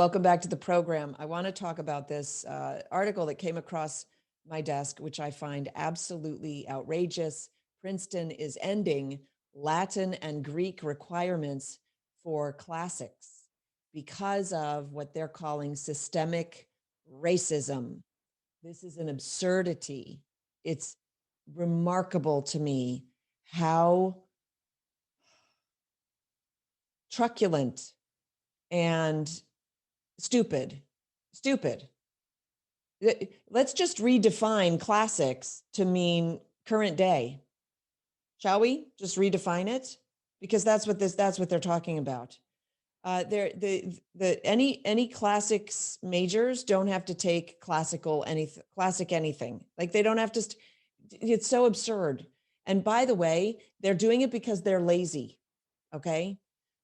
welcome back to the program. I want to talk about this article that came across my desk, which I find absolutely outrageous. Princeton is ending Latin and Greek requirements for classics because of what they're calling systemic racism. This is an absurdity. It's remarkable to me how truculent and stupid. Let's just redefine classics to mean current day. Shall we just redefine it? Because that's what they're talking about. Any classics majors don't have to take classic anything. Like they don't have to. It's so absurd. And by the way, they're doing it because they're lazy. Okay.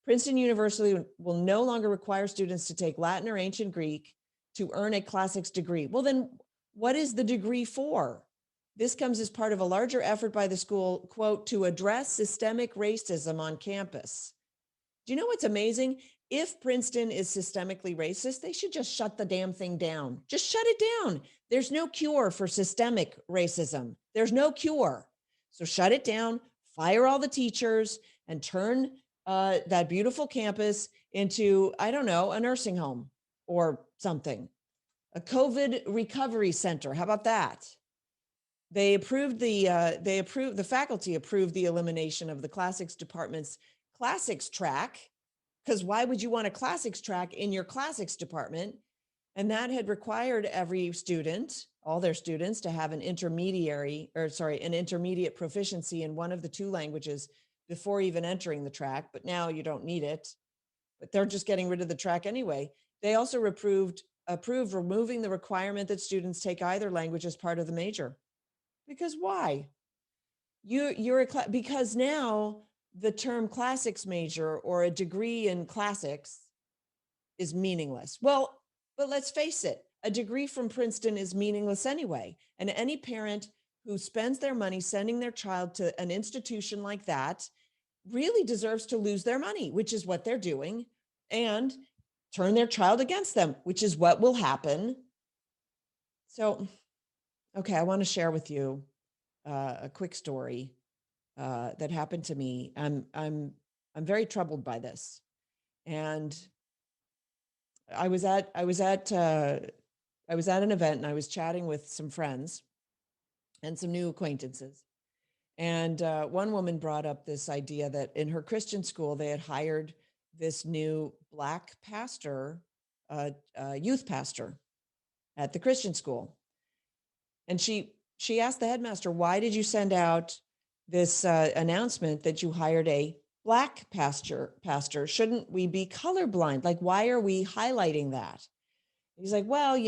Princeton University will no longer require students to take Latin or ancient Greek to earn a classics degree. Well, then what is the degree for? This comes as part of a larger effort by the school, quote, to address systemic racism on campus. Do you know what's amazing? If Princeton is systemically racist, they should just shut the damn thing down. Just shut it down. There's no cure for systemic racism. There's no cure. So shut it down, fire all the teachers, and turn that beautiful campus into, I don't know, a nursing home or something, a COVID recovery center. How about that? The faculty approved the elimination of the classics department's classics track, because why would you want a classics track in your classics department? And that had required every student, all their students, to have an intermediate proficiency in one of the two languages before even entering the track. But now you don't need it. But they're just getting rid of the track anyway. They also approved removing the requirement that students take either language as part of the major. Because why? Because now the term classics major or a degree in classics is meaningless. Well, but let's face it, a degree from Princeton is meaningless anyway. And any parent who spends their money sending their child to an institution like that really deserves to lose their money, which is what they're doing, and turn their child against them, which is what will happen. So, okay, I want to share with you a quick story that happened to me. I'm very troubled by this, and I was at an event, and I was chatting with some friends and some new acquaintances. And one woman brought up this idea that in her Christian school, they had hired this new Black pastor, youth pastor at the Christian school. And she asked the headmaster, why did you send out this announcement that you hired a Black pastor? Shouldn't we be colorblind? Like, why are we highlighting that? He's like, well,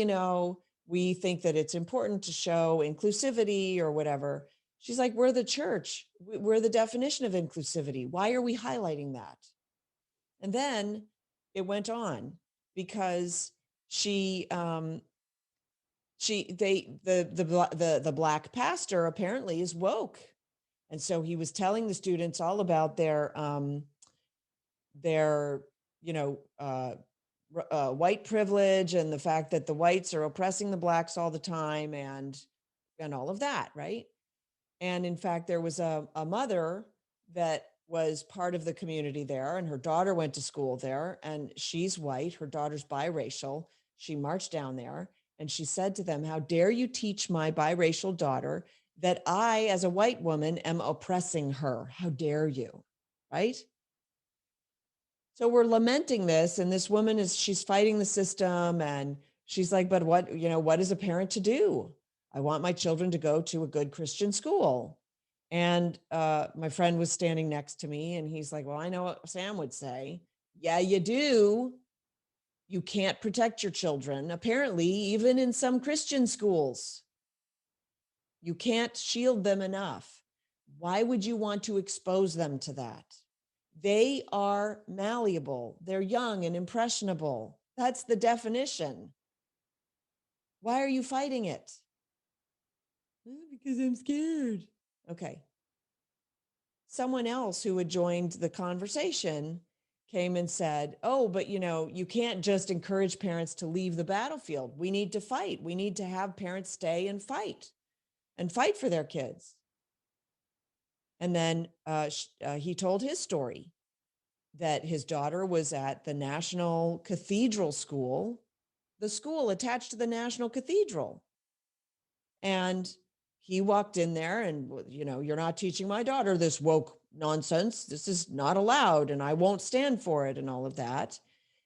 we think that it's important to show inclusivity or whatever. She's like, we're the church. We're the definition of inclusivity. Why are we highlighting that? And then it went on because the Black pastor apparently is woke. And so he was telling the students all about their white privilege and the fact that the whites are oppressing the Blacks all the time and all of that, right? And in fact, there was a mother that was part of the community there, and her daughter went to school there, and she's white. Her daughter's biracial. She marched down there and she said to them, how dare you teach my biracial daughter that I, as a white woman, am oppressing her? How dare you, right? So we're lamenting this, and this woman she's fighting the system, and she's like, but what is a parent to do? I want my children to go to a good Christian school. And my friend was standing next to me, and he's like, well, I know what Sam would say. Yeah, you do. You can't protect your children, apparently, even in some Christian schools. You can't shield them enough. Why would you want to expose them to that? They are malleable. They're young and impressionable. That's the definition. Why are you fighting it? Because I'm scared. Okay. Someone else who had joined the conversation came and said, oh, but you can't just encourage parents to leave the battlefield. We need to fight. We need to have parents stay and fight for their kids. And then he told his story that his daughter was at the National Cathedral School, the school attached to the National Cathedral. And he walked in there and, you're not teaching my daughter this woke nonsense. This is not allowed, and I won't stand for it, and all of that.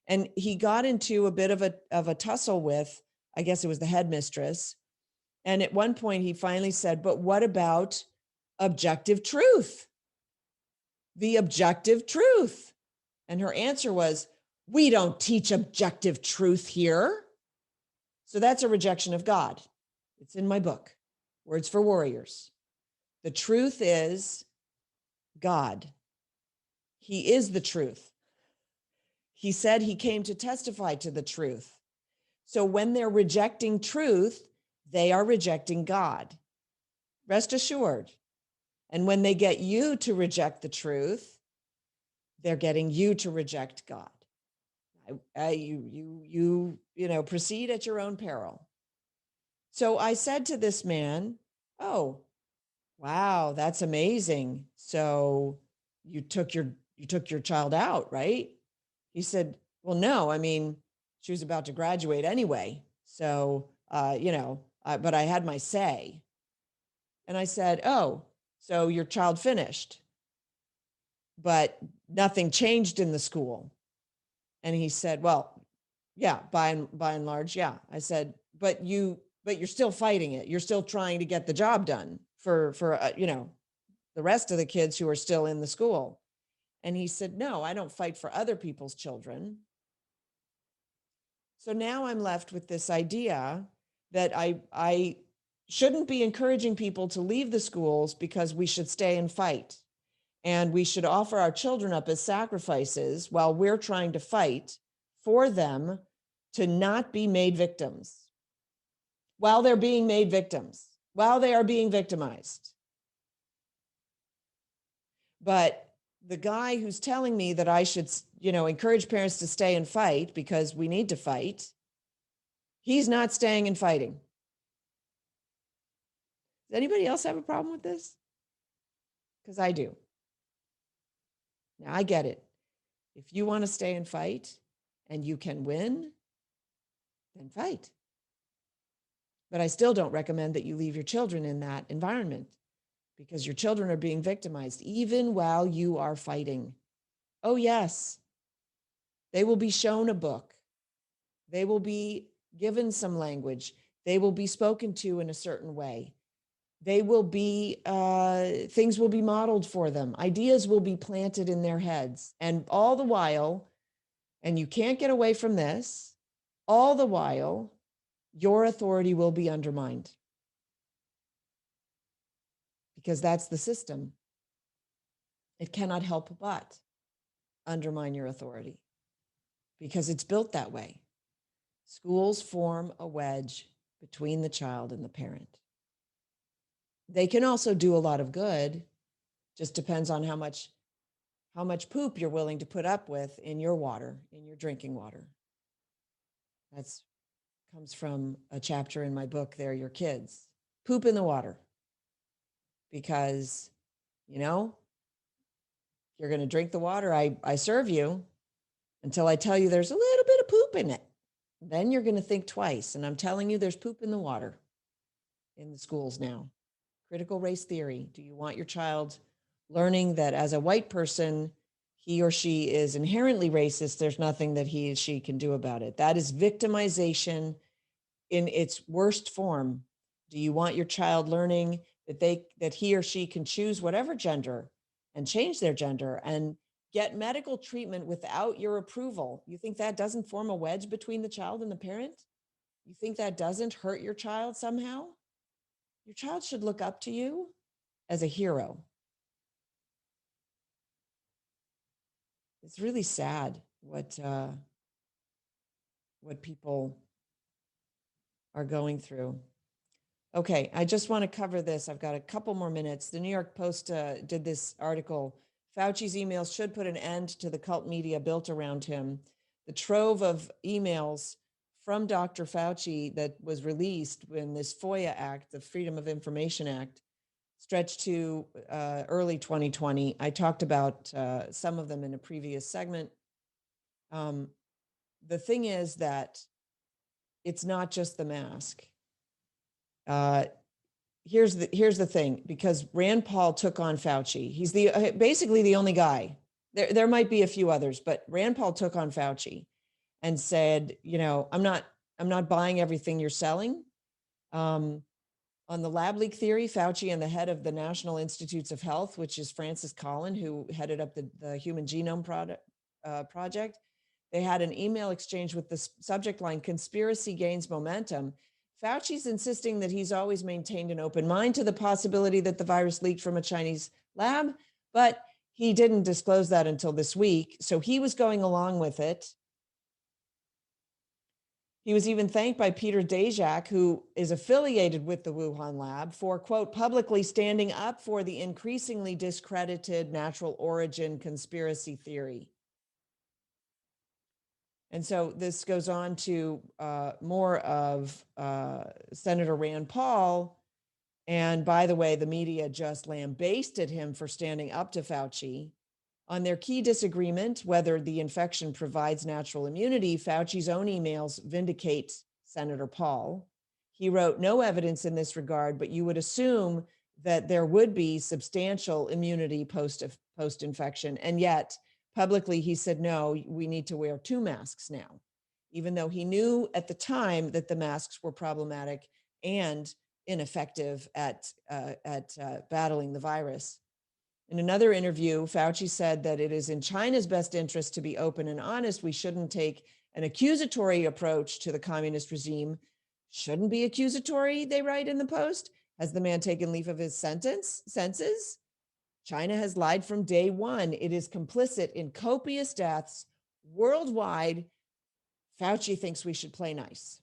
And he got into a bit of a tussle with, I guess it was the headmistress. And at one point he finally said, but what about objective truth? The objective truth. And her answer was, we don't teach objective truth here. So that's a rejection of God. It's in my book, Words for Warriors. The truth is God. He is the truth. He said he came to testify to the truth. So when they're rejecting truth, they are rejecting God. Rest assured. And when they get you to reject the truth, they're getting you to reject God. You proceed at your own peril. So I said to this man, oh, wow, that's amazing. So you took your child out, right? He said, well, no, I mean, she was about to graduate anyway. So, but I had my say. And I said, oh, so your child finished, but nothing changed in the school. And he said, well, yeah, by and large, yeah. I said, but you're still fighting it. You're still trying to get the job done for the rest of the kids who are still in the school. And he said, no, I don't fight for other people's children. So now I'm left with this idea that I shouldn't be encouraging people to leave the schools because we should stay and fight. And we should offer our children up as sacrifices while we're trying to fight for them to not be made victims. While they're being made victims, while they are being victimized. But the guy who's telling me that I should, encourage parents to stay and fight because we need to fight, he's not staying and fighting. Does anybody else have a problem with this? Because I do. Now, I get it. If you want to stay and fight and you can win, then fight. But I still don't recommend that you leave your children in that environment because your children are being victimized even while you are fighting. Oh, yes. They will be shown a book. They will be given some language. They will be spoken to in a certain way. They will be, things will be modeled for them. Ideas will be planted in their heads. And all the while, and you can't get away from this, all the while, your authority will be undermined. Because that's the system. It cannot help but undermine your authority because it's built that way. Schools form a wedge between the child and the parent. They can also do a lot of good, just depends on how much poop you're willing to put up with in your water, in your drinking water. That's comes from a chapter in my book, They're Your Kids. Poop in the water. Because, you're going to drink the water I serve you until I tell you there's a little bit of poop in it. Then you're going to think twice. And I'm telling you, there's poop in the water in the schools now. Critical race theory. Do you want your child learning that as a white person, he or she is inherently racist? There's nothing that he or she can do about it. That is victimization in its worst form. Do you want your child learning that he or she can choose whatever gender and change their gender and get medical treatment without your approval? You think that doesn't form a wedge between the child and the parent? You think that doesn't hurt your child somehow? Your child should look up to you as a hero. It's really sad what people are going through. Okay, I just want to cover this. I've got a couple more minutes. The New York Post did this article, Fauci's emails should put an end to the cult media built around him. The trove of emails from Dr. Fauci that was released when this FOIA Act, the Freedom of Information Act, stretched to early 2020. I talked about some of them in a previous segment. The thing is that it's not just the mask. Here's the thing, because Rand Paul took on Fauci. He's basically the only guy. There might be a few others, but Rand Paul took on Fauci and said, I'm not buying everything you're selling. On the lab leak theory, Fauci and the head of the National Institutes of Health, which is Francis Collin, who headed up the Human Genome Project, they had an email exchange with the subject line, "Conspiracy gains momentum." Fauci's insisting that he's always maintained an open mind to the possibility that the virus leaked from a Chinese lab, but he didn't disclose that until this week. So he was going along with it. He was even thanked by Peter Daszak, who is affiliated with the Wuhan lab, for, quote, publicly standing up for the increasingly discredited natural origin conspiracy theory. And so this goes on to more of Senator Rand Paul. And by the way, the media just lambasted him for standing up to Fauci. On their key disagreement, whether the infection provides natural immunity, Fauci's own emails vindicate Senator Paul. He wrote, "No evidence in this regard, but you would assume that there would be substantial immunity post-infection. And yet, publicly, he said, no, we need to wear 2 masks now," even though he knew at the time that the masks were problematic and ineffective at battling the virus. In another interview, Fauci said that it is in China's best interest to be open and honest. We shouldn't take an accusatory approach to the communist regime. Shouldn't be accusatory, they write in the Post. Has the man taken leave of his senses? China has lied from day one. It is complicit in copious deaths worldwide. Fauci thinks we should play nice.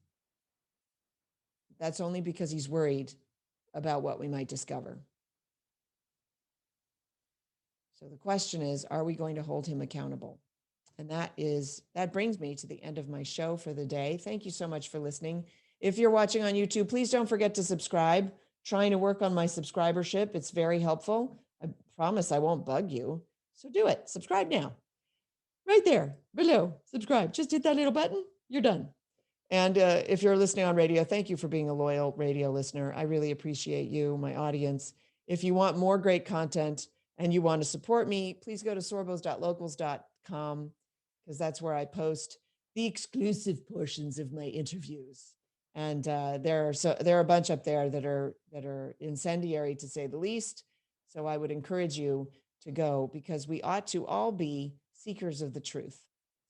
That's only because he's worried about what we might discover. So the question is, are we going to hold him accountable? And that brings me to the end of my show for the day. Thank you so much for listening. If you're watching on YouTube, please don't forget to subscribe. Trying to work on my subscribership. It's very helpful. I promise I won't bug you. So do it. Subscribe now. Right there below, subscribe. Just hit that little button. You're done. And if you're listening on radio, thank you for being a loyal radio listener. I really appreciate you, my audience. If you want more great content and you want to support me, please go to sorbos.locals.com, because that's where I post the exclusive portions of my interviews. And there are a bunch up there that are incendiary, to say the least. So I would encourage you to go, because we ought to all be seekers of the truth.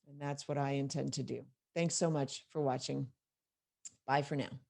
And that's what I intend to do. Thanks so much for watching. Bye for now.